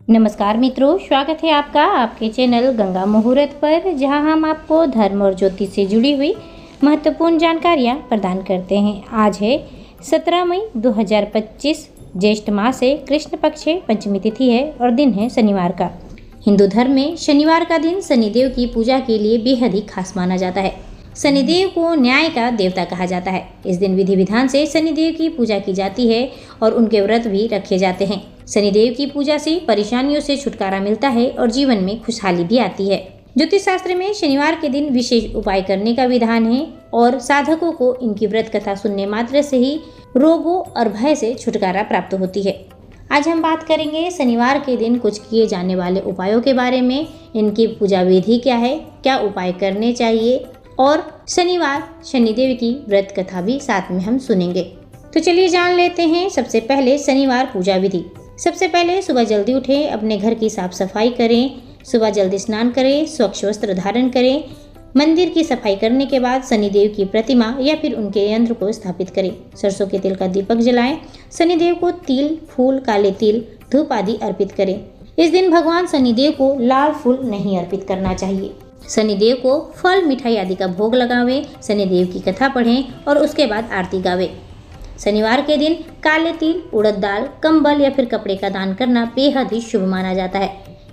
नमस्कार मित्रों, स्वागत है आपका आपके चैनल गंगा मुहूर्त पर, जहां हम आपको धर्म और ज्योतिष से जुड़ी हुई महत्वपूर्ण जानकारियां प्रदान करते हैं। आज है 17 मई 2025, ज्येष्ठ मास है, कृष्ण पक्ष है, पंचमी तिथि है और दिन है शनिवार का। हिंदू धर्म में शनिवार का दिन शनिदेव की पूजा के लिए बेहद ही खास माना जाता है। शनिदेव को न्याय का देवता कहा जाता है। इस दिन विधि विधान से शनिदेव की पूजा की जाती है और उनके व्रत भी रखे जाते हैं। शनिदेव की पूजा से परेशानियों से छुटकारा मिलता है और जीवन में खुशहाली भी आती है। ज्योतिष शास्त्र में शनिवार के दिन विशेष उपाय करने का विधान है और साधकों को इनकी व्रत कथा सुनने मात्र से ही रोगों और भय से छुटकारा प्राप्त होती है। आज हम बात करेंगे शनिवार के दिन कुछ किए जाने वाले उपायों के बारे में। इनकी पूजा विधि क्या है, क्या उपाय करने चाहिए और शनिवार शनिदेव की व्रत कथा भी साथ में हम सुनेंगे। तो चलिए जान लेते हैं। सबसे पहले शनिवार पूजा विधि। सबसे पहले सुबह जल्दी उठें, अपने घर की साफ सफाई करें, सुबह जल्दी स्नान करें, स्वच्छ वस्त्र धारण करें। मंदिर की सफाई करने के बाद शनिदेव की प्रतिमा या फिर उनके यंत्र को स्थापित करें। सरसों के तेल का दीपक जलाएं। शनिदेव को तिल, फूल, काले तिल, धूप आदि अर्पित करें। इस दिन भगवान शनिदेव को लाल फूल नहीं अर्पित करना चाहिए। शनिदेव को फल, मिठाई आदि का भोग लगावें। शनिदेव की कथा पढ़ें और उसके बाद आरती गावें। शनिवार के दिन काले तिल, उड़द दाल, कंबल या फिर कपड़े का दान करना बेहद ही शुभ माना जाता है।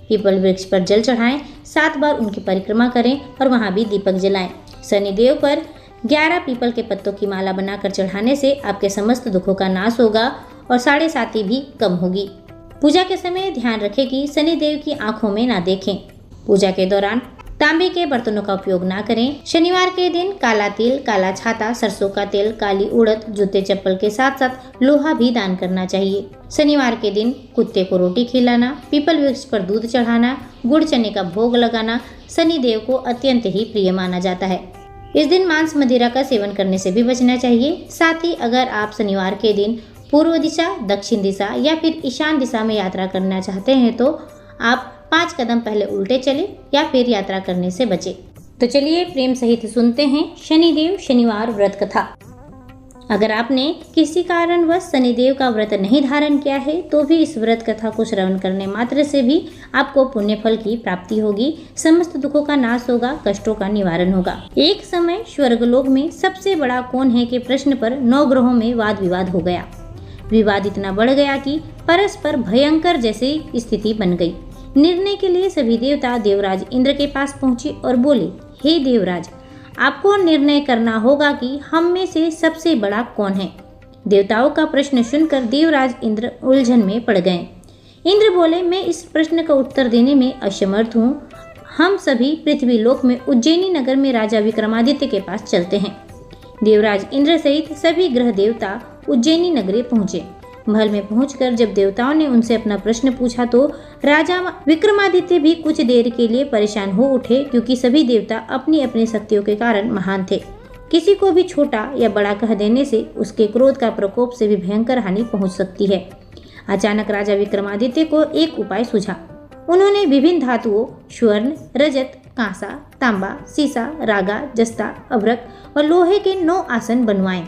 पीपल वृक्ष पर जल चढ़ाएं, 7 बार उनकी परिक्रमा करें और वहां भी दीपक जलाएं। शनिदेव पर 11 पीपल के पत्तों की माला बनाकर चढ़ाने से आपके समस्त दुखों का नाश होगा और 7.5 भी कम होगी। पूजा के समय ध्यान रखें कि शनिदेव की आंखों में ना देखें। पूजा के दौरान तांबे के बर्तनों का उपयोग ना करें। शनिवार के दिन काला तिल, काला छाता, सरसों का तेल, काली उड़द, जूते चप्पल के साथ साथ लोहा भी दान करना चाहिए। शनिवार के दिन कुत्ते को रोटी खिलाना, पीपल वृक्ष पर दूध चढ़ाना, गुड़ चने का भोग लगाना शनिदेव को अत्यंत ही प्रिय माना जाता है। इस दिन मांस मदिरा का सेवन करने से भी बचना चाहिए। साथ ही अगर आप शनिवार के दिन पूर्व दिशा, दक्षिण दिशा या फिर ईशान दिशा में यात्रा करना चाहते हैं तो आप 5 कदम पहले उल्टे चले या फिर यात्रा करने से बचे। तो चलिए प्रेम सहित सुनते हैं शनिदेव शनिवार व्रत कथा। अगर आपने किसी कारणवश शनिदेव का व्रत नहीं धारण किया है तो भी इस व्रत कथा को श्रवण करने मात्र से भी आपको पुण्य फल की प्राप्ति होगी। समस्त दुखों का नाश होगा, कष्टों का निवारण होगा। एक समय स्वर्गलोक में सबसे बड़ा कौन है के प्रश्न पर 9 ग्रहों में वाद विवाद हो गया। विवाद इतना बढ़ गया कि परस्पर भयंकर जैसी स्थिति बन गई। निर्णय के लिए सभी देवता देवराज इंद्र के पास पहुंचे और बोले, हे देवराज, आपको निर्णय करना होगा कि हम में से सबसे बड़ा कौन है। देवताओं का प्रश्न सुनकर देवराज इंद्र उलझन में पड़ गए। इंद्र बोले, मैं इस प्रश्न का उत्तर देने में असमर्थ हूँ। हम सभी पृथ्वी लोक में उज्जैनी नगर में राजा विक्रमादित्य के पास चलते हैं। देवराज इंद्र सहित सभी ग्रह देवता उज्जैनी नगरी पहुंचे। महल में पहुंचकर जब देवताओं ने उनसे अपना प्रश्न पूछा तो राजा विक्रमादित्य भी कुछ देर के लिए परेशान हो उठे, क्योंकि सभी देवता अपनी अपनी शक्तियों के कारण महान थे। किसी को भी छोटा या बड़ा कह देने से उसके क्रोध का प्रकोप से भी भयंकर हानि पहुंच सकती है। अचानक राजा विक्रमादित्य को एक उपाय सूझा। उन्होंने विभिन्न धातुओं स्वर्ण, रजत, कांसा, तांबा, सीसा, रागा, जस्ता, अभ्रक और लोहे के 9 आसन बनवाए।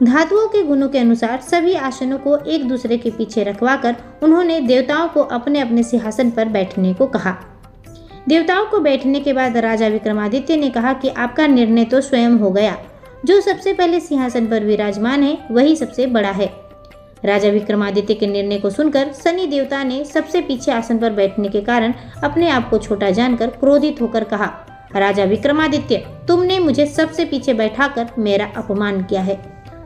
धातुओं के गुणों के अनुसार सभी आसनों को एक दूसरे के पीछे रखवाकर उन्होंने देवताओं को अपने अपने सिंहासन पर बैठने को कहा। देवताओं को बैठने के बाद राजा विक्रमादित्य ने कहा कि आपका निर्णय तो स्वयं हो गया। जो सबसे पहले सिंहासन पर विराजमान है वही सबसे बड़ा है। राजा विक्रमादित्य के निर्णय को सुनकर शनि देवता ने सबसे पीछे आसन पर बैठने के कारण अपने आप को छोटा जानकर क्रोधित होकर कहा, राजा विक्रमादित्य, तुमने मुझे सबसे पीछे बैठाकर मेरा अपमान किया है।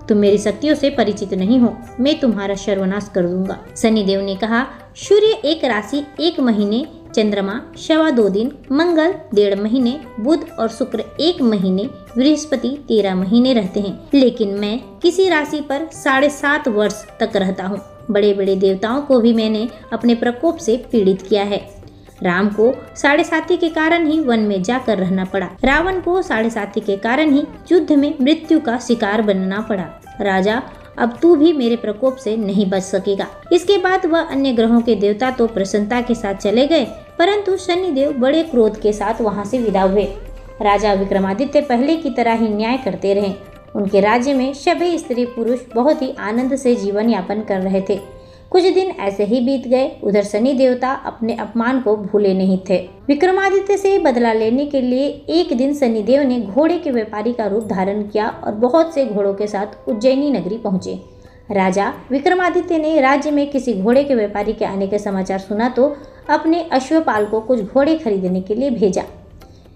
तुम मेरी शक्तियों से परिचित नहीं हो, मैं तुम्हारा सर्वनाश कर दूंगा। शनिदेव ने कहा, सूर्य 1 राशि 1 महीने, चंद्रमा 2.25 दिन, मंगल 1.5 महीने, बुध और शुक्र 1 महीने, बृहस्पति 13 महीने रहते हैं, लेकिन मैं किसी राशि पर 7.5 वर्ष तक रहता हूँ। बड़े बड़े देवताओं को भी मैंने अपने प्रकोप से पीड़ित किया है। राम को 7.5 के कारण ही वन में जाकर रहना पड़ा। रावण को 7.5 के कारण ही युद्ध में मृत्यु का शिकार बनना पड़ा। राजा, अब तू भी मेरे प्रकोप से नहीं बच सकेगा। इसके बाद वह अन्य ग्रहों के देवता तो प्रसन्नता के साथ चले गए, परंतु शनिदेव बड़े क्रोध के साथ वहां से विदा हुए। राजा विक्रमादित्य पहले की तरह ही न्याय करते रहे। उनके राज्य में सभी स्त्री पुरुष बहुत ही आनंद से जीवन यापन कर रहे थे। कुछ दिन ऐसे ही बीत गए। उधर शनि देवता अपने अपमान को भूले नहीं थे। विक्रमादित्य से बदला लेने के लिए एक दिन शनिदेव ने घोड़े के व्यापारी का रूप धारण किया और बहुत से घोड़ों के साथ उज्जैनी नगरी पहुंचे। राजा विक्रमादित्य ने राज्य में किसी घोड़े के व्यापारी के आने के समाचार सुना तो अपने अश्वपाल को कुछ घोड़े खरीदने के लिए भेजा।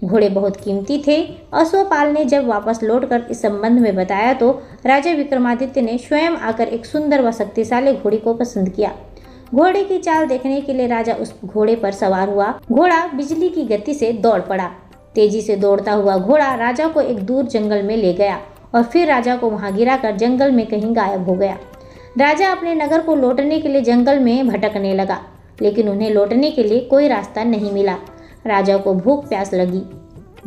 घोड़े बहुत कीमती थे। अश्वपाल ने जब वापस लौटकर इस संबंध में बताया तो राजा विक्रमादित्य ने स्वयं आकर एक सुंदर व शक्तिशाली घोड़ी को पसंद किया। घोड़े की चाल देखने के लिए राजा उस घोड़े पर सवार हुआ। घोड़ा बिजली की गति से दौड़ पड़ा। तेजी से दौड़ता हुआ घोड़ा राजा को एक दूर जंगल में ले गया और फिर राजा को वहां गिराकर जंगल में कहीं गायब हो गया। राजा अपने नगर को लौटने के लिए जंगल में भटकने लगा, लेकिन उन्हें लौटने के लिए कोई रास्ता नहीं मिला। राजा को भूख प्यास लगी।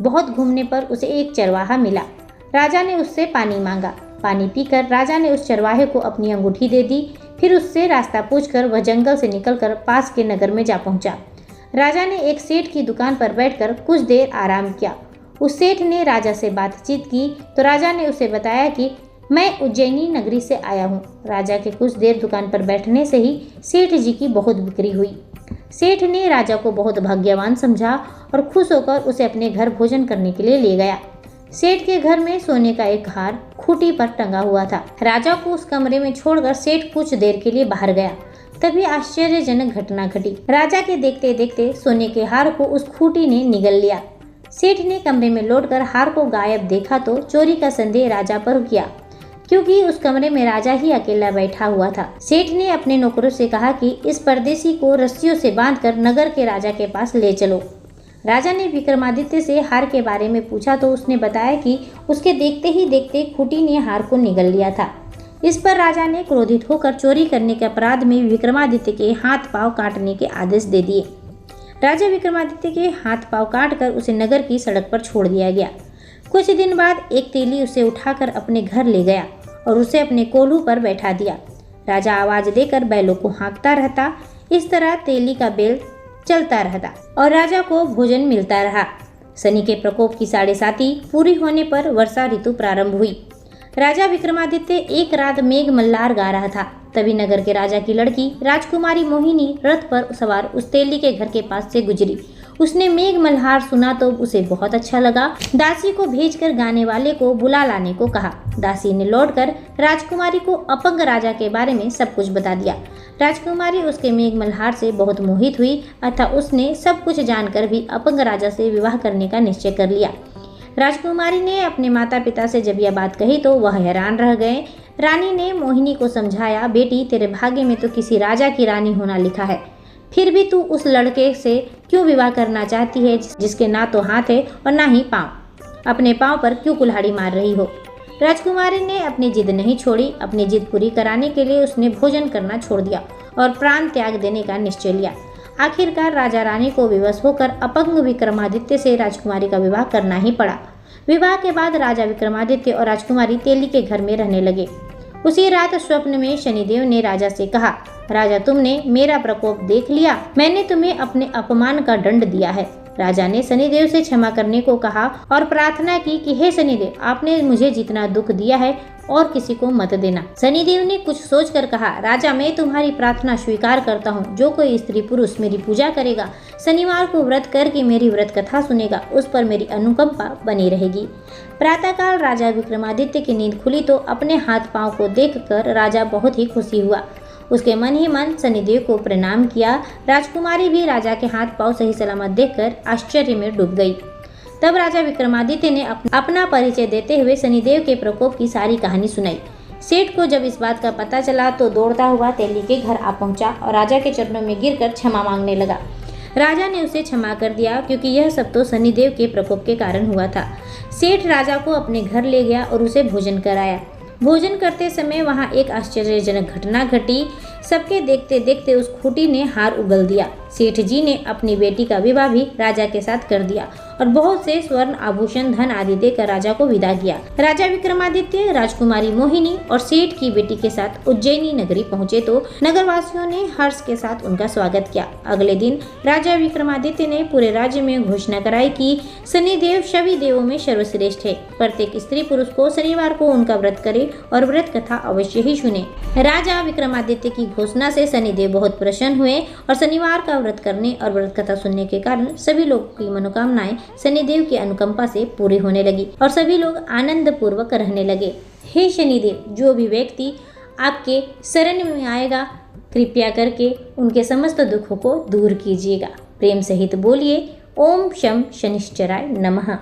बहुत घूमने पर उसे एक चरवाहा मिला। राजा ने उससे पानी मांगा। पानी पीकर राजा ने उस चरवाहे को अपनी अंगूठी दे दी। फिर उससे रास्ता पूछकर वह जंगल से निकलकर पास के नगर में जा पहुंचा। राजा ने एक सेठ की दुकान पर बैठकर कुछ देर आराम किया। उस सेठ ने राजा से बातचीत की तो राजा ने उसे बताया कि मैं उज्जैनी नगरी से आया हूँ। राजा के कुछ देर दुकान पर बैठने से ही सेठ जी की बहुत बिक्री हुई। सेठ ने राजा को बहुत भाग्यवान समझा और खुश होकर उसे अपने घर भोजन करने के लिए ले गया। सेठ के घर में सोने का एक हार खूंटी पर टंगा हुआ था। राजा को उस कमरे में छोड़कर सेठ कुछ देर के लिए बाहर गया। तभी आश्चर्यजनक घटना घटी। राजा के देखते देखते सोने के हार को उस खूंटी ने निगल लिया। सेठ ने कमरे में लौटकर हार को गायब देखा तो चोरी का संदेह राजा पर किया, क्योंकि उस कमरे में राजा ही अकेला बैठा हुआ था। सेठ ने अपने नौकरों से कहा कि इस परदेशी को रस्सियों से बांधकर नगर के राजा के पास ले चलो। राजा ने विक्रमादित्य से हार के बारे में पूछा तो उसने बताया कि उसके देखते ही देखते खूंटी ने हार को निगल लिया था। इस पर राजा ने क्रोधित होकर चोरी करने के अपराध में विक्रमादित्य के हाथ पांव काटने के आदेश दे दिए। राजा विक्रमादित्य के हाथ पांव काटकर उसे नगर की सड़क पर छोड़ दिया गया। कुछ दिन बाद एक तेली उसे उठाकर अपने घर ले गया और उसे अपने कोल्हू पर बैठा दिया। राजा आवाज देकर बैलों को हाँकता रहता। इस तरह तेली का बैल चलता रहता और राजा को भोजन मिलता रहा। शनि के प्रकोप की 7.5 पूरी होने पर वर्षा ऋतु प्रारंभ हुई। राजा विक्रमादित्य एक रात मेघ मल्हार गा रहा था। तभी नगर के राजा की लड़की राजकुमारी मोहिनी रथ पर सवार उस तेली के घर के पास से गुजरी। उसने मेघ मल्हार सुना तो उसे बहुत अच्छा लगा। दासी को भेजकर गाने वाले को बुला लाने को कहा। दासी ने लौटकर राजकुमारी को अपंग राजा के बारे में सब कुछ बता दिया। राजकुमारी उसके मेघ मल्हार से बहुत मोहित हुई अतः उसने सब कुछ जानकर भी अपंग राजा से विवाह करने का निश्चय कर लिया। राजकुमारी ने अपने माता पिता से जब यह बात कही तो वह हैरान रह गए। रानी ने मोहिनी को समझाया, बेटी तेरे भाग्य में तो किसी राजा की रानी होना लिखा है, फिर भी तू उस लड़के से क्यों विवाह करना चाहती है जिसके ना तो हाथ है और ना ही पाँव। अपने पाँव पर क्यों कुल्हाड़ी मार रही हो। राजकुमारी ने अपनी जिद नहीं छोड़ी। अपनी जिद पूरी कराने के लिए उसने भोजन करना छोड़ दिया और प्राण त्याग देने का निश्चय लिया। आखिरकार राजा रानी को विवश होकर अपंग विक्रमादित्य से राजकुमारी का विवाह करना ही पड़ा। विवाह के बाद राजा विक्रमादित्य और राजकुमारी तेली के घर में रहने लगे। उसी रात स्वप्न में शनिदेव ने राजा से कहा, राजा तुमने मेरा प्रकोप देख लिया, मैंने तुम्हें अपने अपमान का दंड दिया है। राजा ने शनिदेव से क्षमा करने को कहा और प्रार्थना की कि हे शनिदेव, आपने मुझे जितना दुख दिया है और किसी को मत देना। शनिदेव ने कुछ सोचकर कहा, राजा मैं तुम्हारी प्रार्थना स्वीकार करता हूँ। जो कोई स्त्री पुरुष मेरी पूजा करेगा, शनिवार को व्रत करके मेरी व्रत कथा सुनेगा, उस पर मेरी अनुकंपा बनी रहेगी। प्रातःकाल राजा विक्रमादित्य की नींद खुली तो अपने हाथ पांव को देखकर राजा बहुत ही खुशी हुआ। उसके मन ही मन शनिदेव को प्रणाम किया। राजकुमारी भी राजा के हाथ पांव सही सलामत देखकर आश्चर्य में डूब गई। तब राजा विक्रमादित्य ने अपना परिचय देते हुए शनिदेव के प्रकोप की सारी कहानी सुनाई। सेठ को जब इस बात का पता चला तो दौड़ता हुआ तेली के घर आ पहुंचा और राजा के चरणों में गिरकर क्षमा मांगने लगा। राजा ने उसे क्षमा कर दिया क्योंकि यह सब तो शनिदेव के प्रकोप के कारण हुआ था। सेठ राजा को अपने घर ले गया और उसे भोजन कराया। भोजन करते समय वहां एक आश्चर्यजनक घटना घटी। सबके देखते देखते उस खूंटी ने हार उगल दिया। सेठ जी ने अपनी बेटी का विवाह भी राजा के साथ कर दिया और बहुत से स्वर्ण आभूषण धन आदि देकर राजा को विदा किया। राजा विक्रमादित्य राजकुमारी मोहिनी और सेठ की बेटी के साथ उज्जैनी नगरी पहुँचे तो नगरवासियों ने हर्ष के साथ उनका स्वागत किया। अगले दिन राजा विक्रमादित्य ने पूरे राज्य में घोषणा कराई कि शनिदेव सभी देवों में सर्वश्रेष्ठ है। प्रत्येक स्त्री पुरुष को शनिवार को उनका व्रत करे और व्रत कथा अवश्य ही सुने। राजा विक्रमादित्य की घोषणा से शनिदेव बहुत प्रसन्न हुए और शनिवार का व्रत करने और व्रत कथा सुनने के कारण सभी लोगों की मनोकामनाएं शनिदेव की अनुकंपा से पूरी होने लगी और सभी लोग आनंद पूर्वक रहने लगे। हे शनिदेव, जो भी व्यक्ति आपके शरण में आएगा कृपया करके उनके समस्त दुखों को दूर कीजिएगा। प्रेम सहित बोलिए ओम शम शनिश्चराय नमः।